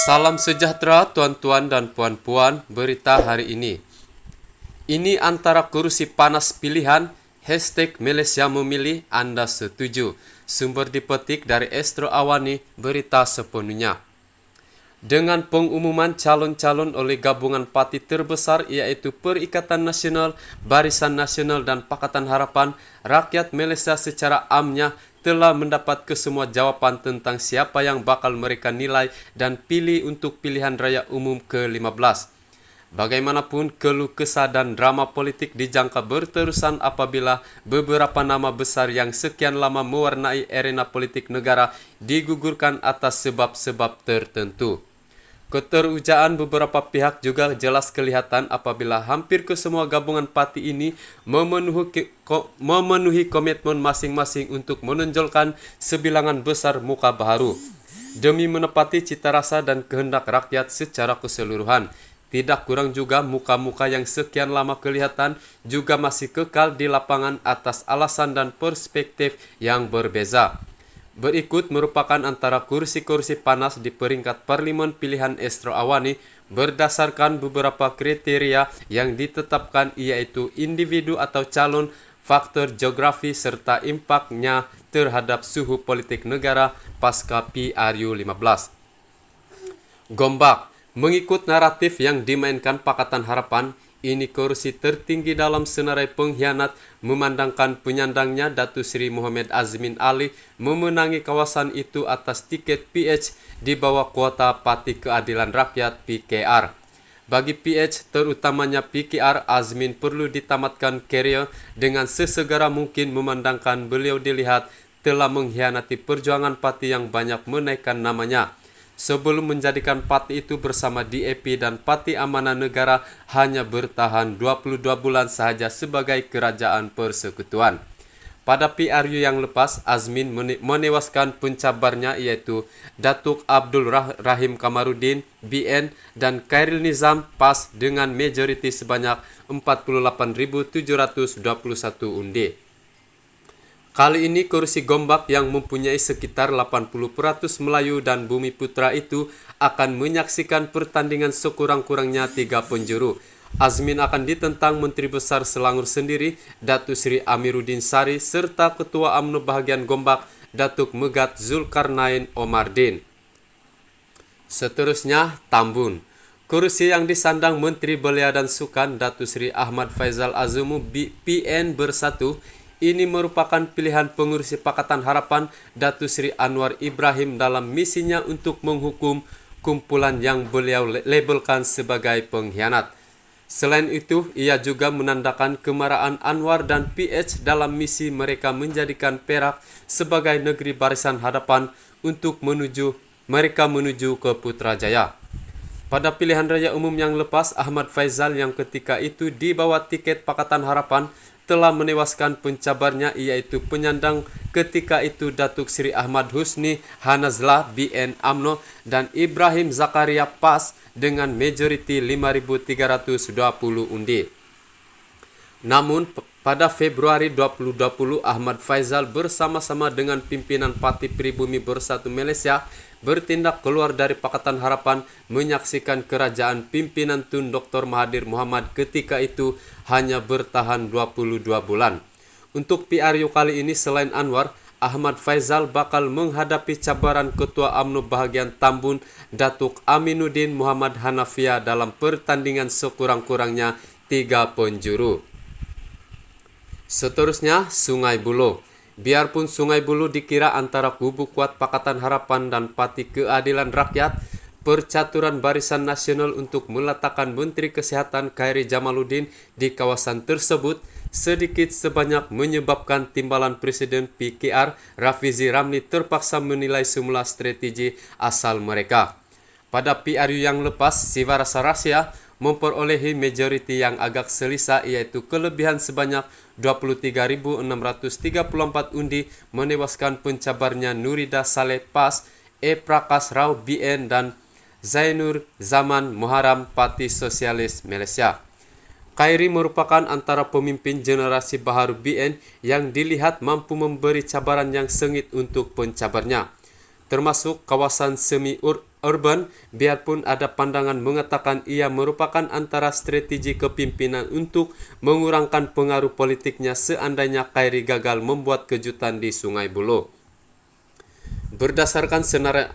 Salam sejahtera tuan-tuan dan puan-puan, berita hari ini. Ini antara kursi panas pilihan, hashtag Malaysia memilih, Anda setuju. Sumber dipetik dari Astro Awani, berita sepenuhnya. Dengan pengumuman calon-calon oleh gabungan parti terbesar yaitu Perikatan Nasional, Barisan Nasional dan Pakatan Harapan, rakyat Malaysia secara amnya telah mendapat kesemua jawapan tentang siapa yang bakal mereka nilai dan pilih untuk pilihan raya umum ke-15. Bagaimanapun, keluh kesah dan drama politik dijangka berterusan apabila beberapa nama besar yang sekian lama mewarnai arena politik negara digugurkan atas sebab-sebab tertentu. Keterujaan beberapa pihak juga jelas kelihatan apabila hampir kesemua gabungan parti ini memenuhi komitmen masing-masing untuk menonjolkan sebilangan besar muka baru demi menepati cita rasa dan kehendak rakyat secara keseluruhan. Tidak kurang juga muka-muka yang sekian lama kelihatan juga masih kekal di lapangan atas alasan dan perspektif yang berbeza. Berikut merupakan antara kursi-kursi panas di peringkat parlimen pilihan Astro Awani berdasarkan beberapa kriteria yang ditetapkan, yaitu individu atau calon, faktor geografi serta impaknya terhadap suhu politik negara pasca PRU 15. Gombak. Mengikut naratif yang dimainkan Pakatan Harapan, ini kursi tertinggi dalam senarai pengkhianat memandangkan penyandangnya Datuk Seri Muhammad Azmin Ali memenangi kawasan itu atas tiket PH di bawah kuota Parti Keadilan Rakyat PKR. Bagi PH, terutamanya PKR, Azmin perlu ditamatkan karier dengan sesegera mungkin memandangkan beliau dilihat telah mengkhianati perjuangan parti yang banyak menaikkan namanya. Sebelum menjadikan parti itu bersama DAP dan Parti Amanah Negara hanya bertahan 22 bulan sahaja sebagai kerajaan persekutuan. Pada PRU yang lepas, Azmin menewaskan pencabarnya yaitu Datuk Abdul Rahim Kamarudin BN dan Khairil Nizam PAS dengan majoriti sebanyak 48.721 undi. Kali ini kursi Gombak yang mempunyai sekitar 80% Melayu dan Bumi Putra itu akan menyaksikan pertandingan sekurang-kurangnya 3 penjuru. Azmin akan ditentang Menteri Besar Selangor sendiri, Datuk Seri Amiruddin Sari, serta Ketua UMNO bahagian Gombak, Datuk Megat Zulkarnain Omardin. Seterusnya, Tambun. Kursi yang disandang Menteri Belia dan Sukan, Datuk Seri Ahmad Faizal Azumu PN Bersatu, ini merupakan pilihan pengurusi Pakatan Harapan Datuk Seri Anwar Ibrahim dalam misinya untuk menghukum kumpulan yang beliau labelkan sebagai pengkhianat. Selain itu, ia juga menandakan kemarahan Anwar dan PH dalam misi mereka menjadikan Perak sebagai negeri barisan hadapan untuk menuju ke Putrajaya. Pada pilihan raya umum yang lepas, Ahmad Faizal yang ketika itu dibawa tiket Pakatan Harapan telah menewaskan pencabarnya yaitu penyandang ketika itu Datuk Seri Ahmad Husni Hanazlah BN UMNO dan Ibrahim Zakaria PAS dengan majoriti 5.320 undi. Namun pada Februari 2020, Ahmad Faizal bersama-sama dengan pimpinan Parti Pribumi Bersatu Malaysia bertindak keluar dari Pakatan Harapan menyaksikan kerajaan pimpinan Tun Dr. Mahathir Mohamad ketika itu hanya bertahan 22 bulan. Untuk PRU kali ini selain Anwar, Ahmad Faizal bakal menghadapi cabaran Ketua UMNO bahagian Tambun Datuk Aminuddin Muhammad Hanafia dalam pertandingan sekurang-kurangnya 3 penjuru. Seterusnya, Sungai Buloh. Biarpun Sungai Buloh dikira antara kubu kuat Pakatan Harapan dan Parti Keadilan Rakyat, percaturan Barisan Nasional untuk meletakkan Menteri Kesehatan Khairi Jamaluddin di kawasan tersebut sedikit sebanyak menyebabkan timbalan Presiden PKR Rafizi Ramli terpaksa menilai semula strategi asal mereka. Pada PRU yang lepas, Siva Rasa Rahsia memperolehi majoriti yang agak selisih yaitu kelebihan sebanyak 23.634 undi menewaskan pencabarnya Nurida Saleh PAS, Prakas Rao BN dan Zainur Zaman Muharam Parti Sosialis Malaysia. Khairi merupakan antara pemimpin generasi baharu BN yang dilihat mampu memberi cabaran yang sengit untuk pencabarnya, termasuk kawasan semi Orban, biarpun ada pandangan mengatakan ia merupakan antara strategi kepimpinan untuk mengurangkan pengaruh politiknya seandainya Kairi gagal membuat kejutan di Sungai Buloh. Berdasarkan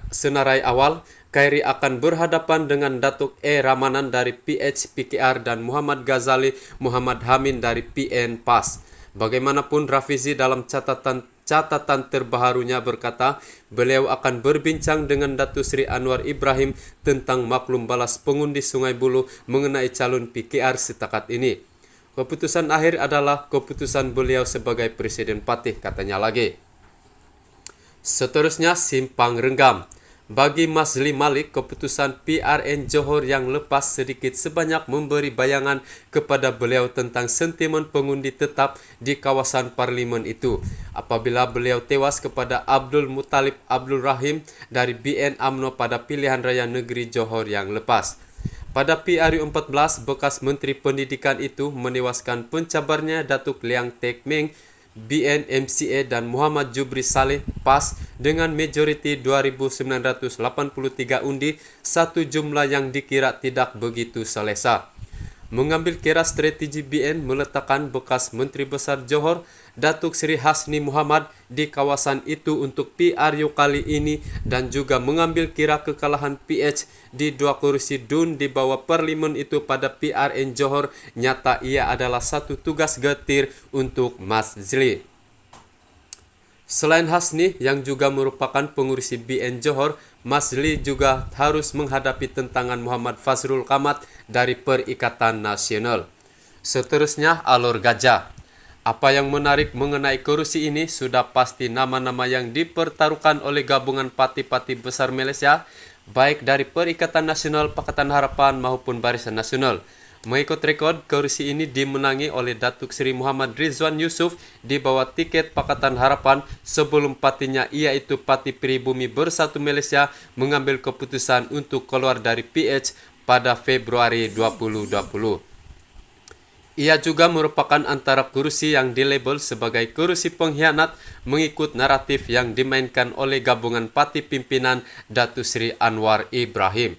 senarai awal, Kairi akan berhadapan dengan Datuk E. Ramanan dari PH-PKR dan Muhammad Ghazali Muhammad Hamin dari PN PAS. Bagaimanapun, Rafizi dalam catatan terbarunya berkata, beliau akan berbincang dengan Datuk Seri Anwar Ibrahim tentang maklum balas pengundi Sungai Buloh mengenai calon PKR setakat ini. Keputusan akhir adalah keputusan beliau sebagai Presiden Patih, katanya lagi. Seterusnya, simpang renggam. Bagi Mazli Malik, keputusan PRN Johor yang lepas sedikit sebanyak memberi bayangan kepada beliau tentang sentimen pengundi tetap di kawasan parlimen itu apabila beliau tewas kepada Abdul Muttalib Abdul Rahim dari BN UMNO pada pilihan raya negeri Johor yang lepas. Pada PRU 14, bekas Menteri Pendidikan itu menewaskan pencabarnya Datuk Liang Tek Meng BN MCA dan Muhammad Jubri Saleh PAS dengan majoriti 2.983 undi, satu jumlah yang dikira tidak begitu selesa. Mengambil kira strategi BN meletakkan bekas Menteri Besar Johor Datuk Seri Hasni Muhammad di kawasan itu untuk PRU kali ini dan juga mengambil kira kekalahan PH di 2 kursi DUN di bawah parlimen itu pada PRN Johor, nyata ia adalah satu tugas getir untuk Mazli. Selain Hasni yang juga merupakan pengurusi BN Johor, Mazli juga harus menghadapi tentangan Muhammad Fazrul Kamat dari Perikatan Nasional. Seterusnya, alur gajah. Apa yang menarik mengenai kursi ini sudah pasti nama-nama yang dipertaruhkan oleh gabungan parti-parti besar Malaysia, baik dari Perikatan Nasional, Pakatan Harapan maupun Barisan Nasional. Mengikut rekod, kursi ini dimenangi oleh Datuk Seri Muhammad Rizwan Yusof di bawah tiket Pakatan Harapan sebelum partinya iaitu Parti Pribumi Bersatu Malaysia mengambil keputusan untuk keluar dari PH pada Februari 2020. Ia juga merupakan antara kursi yang dilabel sebagai kursi pengkhianat mengikut naratif yang dimainkan oleh gabungan parti pimpinan Datuk Seri Anwar Ibrahim.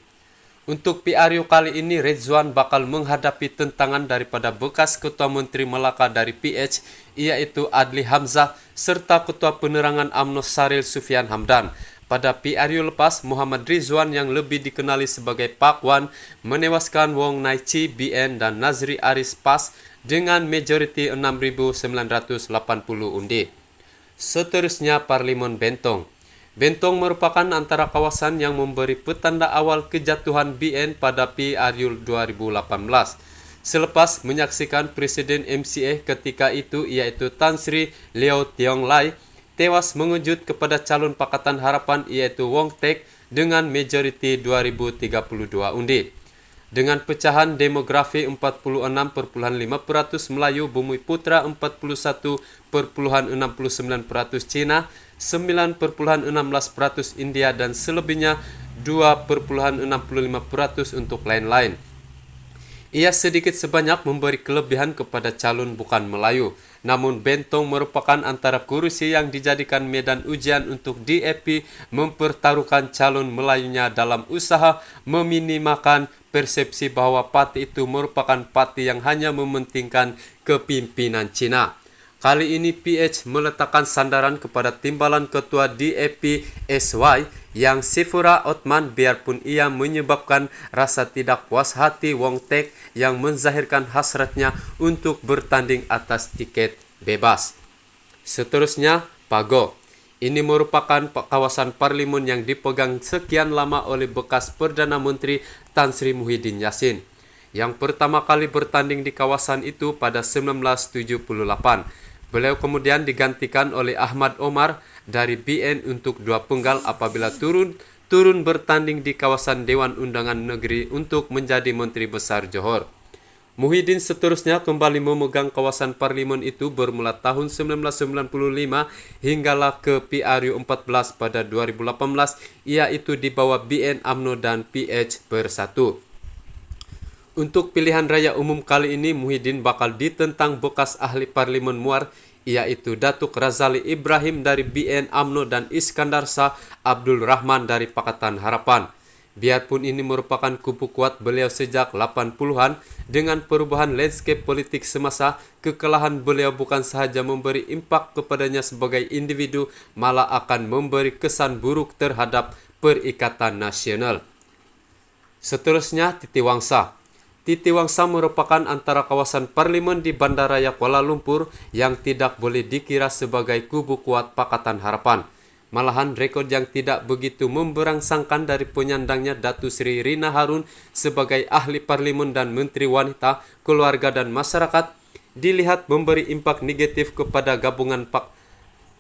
Untuk PRU kali ini, Rizwan bakal menghadapi tentangan daripada bekas Ketua Menteri Melaka dari PH, iaitu Adli Hamzah, serta Ketua Penerangan UMNO Saril Sufian Hamdan. Pada PRU lepas, Muhammad Rizwan yang lebih dikenali sebagai Pak Wan menewaskan Wong Nai Chi BN dan Nazri Aris PAS dengan majoriti 6.980 undi. Seterusnya, Parlimen Bentong. Bentong merupakan antara kawasan yang memberi petanda awal kejatuhan BN pada PRU 2018. Selepas menyaksikan Presiden MCA ketika itu iaitu Tan Sri Leo Tiong Lai tewas mengejut kepada calon Pakatan Harapan iaitu Wong Tek dengan majoriti 2032 undi. Dengan pecahan demografi 46,5% Melayu, Bumi Putra 41,69% Cina, 9,16% India dan selebihnya 2,65% untuk lain-lain. Ia sedikit sebanyak memberi kelebihan kepada calon bukan Melayu. Namun Bentong merupakan antara kursi yang dijadikan medan ujian untuk DAP mempertaruhkan calon Melayunya dalam usaha meminimalkan persepsi bahwa parti itu merupakan parti yang hanya mementingkan kepimpinan Cina. Kali ini PH meletakkan sandaran kepada timbalan ketua DAP SY yang Sifura Othman biarpun ia menyebabkan rasa tidak puas hati Wong Tek yang menzahirkan hasratnya untuk bertanding atas tiket bebas. Seterusnya, Pago. Ini merupakan kawasan parlimen yang dipegang sekian lama oleh bekas Perdana Menteri Tan Sri Muhyiddin Yassin, yang pertama kali bertanding di kawasan itu pada 1978. Beliau kemudian digantikan oleh Ahmad Omar dari BN untuk 2 penggal apabila turun bertanding di kawasan Dewan Undangan Negeri untuk menjadi Menteri Besar Johor. Muhyiddin seterusnya kembali memegang kawasan parlimen itu bermula tahun 1995 hinggalah ke PRU 14 pada 2018, iaitu di bawah BN UMNO dan PH Bersatu. Untuk pilihan raya umum kali ini, Muhyiddin bakal ditentang bekas ahli parlimen Muar, yaitu Datuk Razali Ibrahim dari BN UMNO dan Iskandar Shah Abdul Rahman dari Pakatan Harapan. Biarpun ini merupakan kubu kuat beliau sejak 80-an, dengan perubahan landscape politik semasa, kekalahan beliau bukan sahaja memberi impak kepadanya sebagai individu, malah akan memberi kesan buruk terhadap Perikatan Nasional. Seterusnya, Titi Wangsa. Titi Wangsa merupakan antara kawasan parlemen di Bandaraya Kuala Lumpur yang tidak boleh dikira sebagai kubu kuat Pakatan Harapan. Malahan rekod yang tidak begitu memberangsangkan dari penyandangnya Datu Sri Rina Harun sebagai ahli parlemen dan menteri wanita, keluarga dan masyarakat dilihat memberi impak negatif kepada gabungan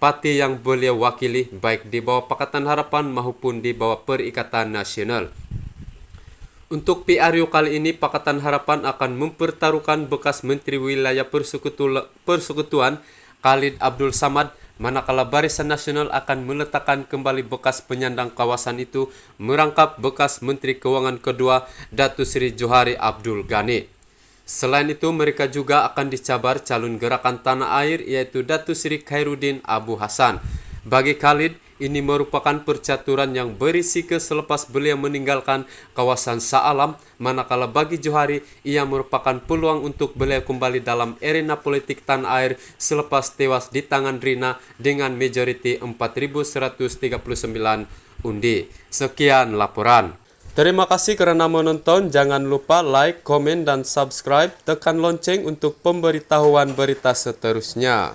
parti yang beliau wakili baik di bawah Pakatan Harapan maupun di bawah Perikatan Nasional. Untuk PRU kali ini, Pakatan Harapan akan mempertaruhkan bekas Menteri Wilayah Persekutuan Khalid Abdul Samad, manakala Barisan Nasional akan meletakkan kembali bekas penyandang kawasan itu merangkap bekas Menteri Keuangan kedua Datu Sri Johari Abdul Ghani. Selain itu, mereka juga akan dicabar calon gerakan tanah air yaitu Datu Sri Khairuddin Abu Hasan. Bagi Khalid, ini merupakan percaturan yang berisiko selepas beliau meninggalkan kawasan Shah Alam, manakala bagi Johari, ia merupakan peluang untuk beliau kembali dalam arena politik tanah air selepas tewas di tangan Rina dengan majoriti 4.139 undi. Sekian laporan. Terima kasih karena menonton. Jangan lupa like, komen, dan subscribe. Tekan lonceng untuk pemberitahuan berita seterusnya.